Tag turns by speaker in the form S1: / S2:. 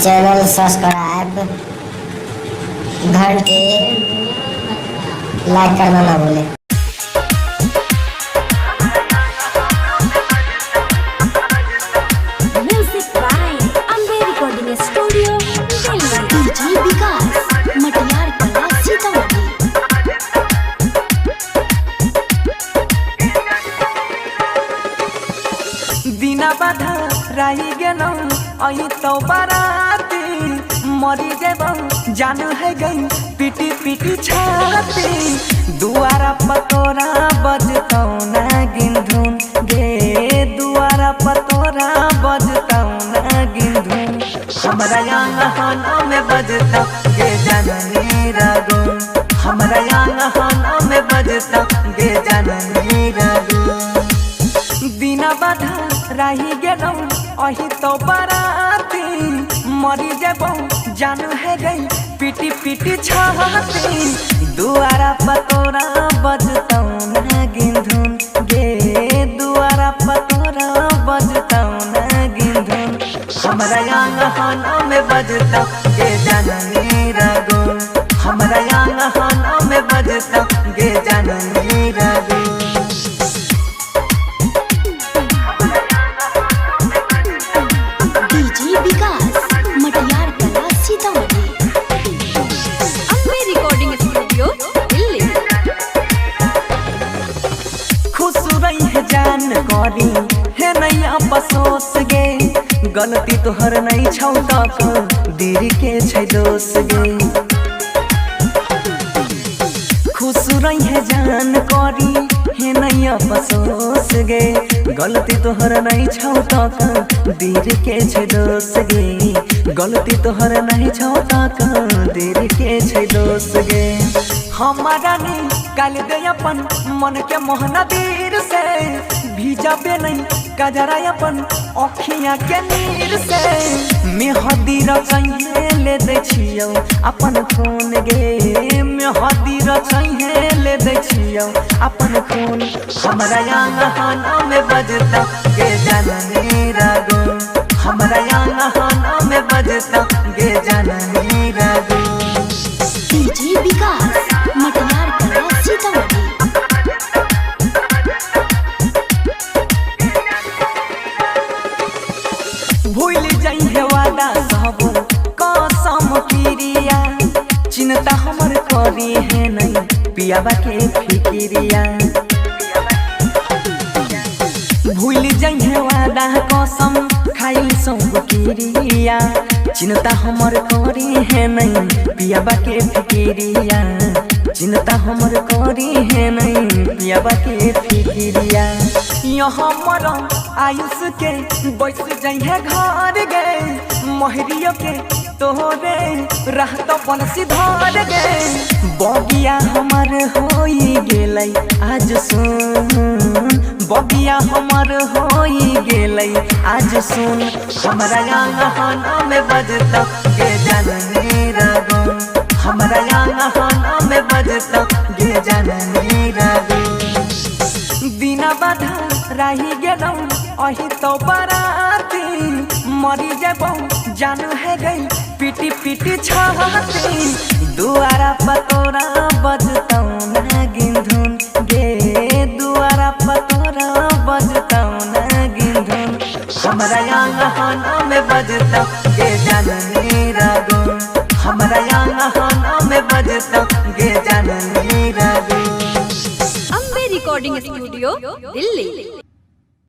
S1: Channel subscribe, घंटे लाइक करना ना भूलें।
S2: Music by Ambe recording studio Delhi. DJ Vikas Matiyar Kala Sitamarhi.
S3: बिना बाधा रही गेलौ अही तो बाराती मरी जेबौ जानू है गई पीटी पीटी छाती दुआरा पतोरा बजतौ ना गिंधुन गे दुआरा पतोरा बजतौ ना गिंधुन हमरा आंगन में बजतौ गे जननी रागुन हमरा आंगन में बजतौ गे जननी रागुन बिना बाधा रही गेलौ अही तो बाराती मरी जेबौ जानू है गई पीटी पीटी छाती दुआरा पतोरा बजतौ ना गिंधुन गे दुआरा पतोरा बजतौ ना गिंधुन हमरा आंगन में बजतौ गे जननी रागुन हमरा आंगन में बजतौ गे जननी रागुन।
S2: DJ Vikas Matiyar Kala Sitamarhi. Ambe recording studio Delhi.
S3: खुश रही है जान करी है नहीं अफसोस गे गलती तोहर नहीं छौ तक देरी के छै दोष गे खुश रही है जान करी है नहीं अफसोस गे गलती तोहर नहीं छौ तक देरी के छै दोष गे गलती तोहर नहीं छौ तक देरी के छै दोष गे हमारा नहीं काल दे अपन मन के मोहना तीर से भीजाबे नहीं कजरा अपन अखियां के नीर से मेहदी रचैहे ले दे छियौ अपन खून गे मेहदी रचैहे ले दे छियौ अपन खून हमरा आंगन में बजतौ गे जननी रागुन हमरा आंगन में बजतौ गे जननी रागुन।
S2: डीजे विकास मटियार कला सीतामढ़ी।
S3: भूल जाइए वादा सब कसम क्रिया चिंता हमर करी है नहीं पियाबा के फिक्रिया भूल जाइए वादा कसम खाइल सब क्रिया चिंता हमर करी है नहीं पियाबा के फिक्रिया चिंता हमर करी है नहीं पियाबा के फिक्रिया यहाँ मर आयुष के बैस जाइए घर गे महरियो के तोहरे राह तो बंसी धर गे बगिया हमर होई गेलै आज सुन बगिया हमर होई गेलै आज सुन हमरा आंगन में बजतौ गे जननी रागुन हमरा आंगन में बजतौ गे जननी रागुन बिना बाधा रही गेलौ अही तो बाराती मरी जेबौ जानू है गई पीटी पीटी छाती दुआरा पतोरा बजतौ ना गिंधुन गे दुआरा पतोरा बजतौ ना गिंधुन हमरा आंगन में बजतौ गे जननी रागुन हमरा आंगन में बजतौ गे जननी रागुन।
S2: Ambe recording studio Delhi.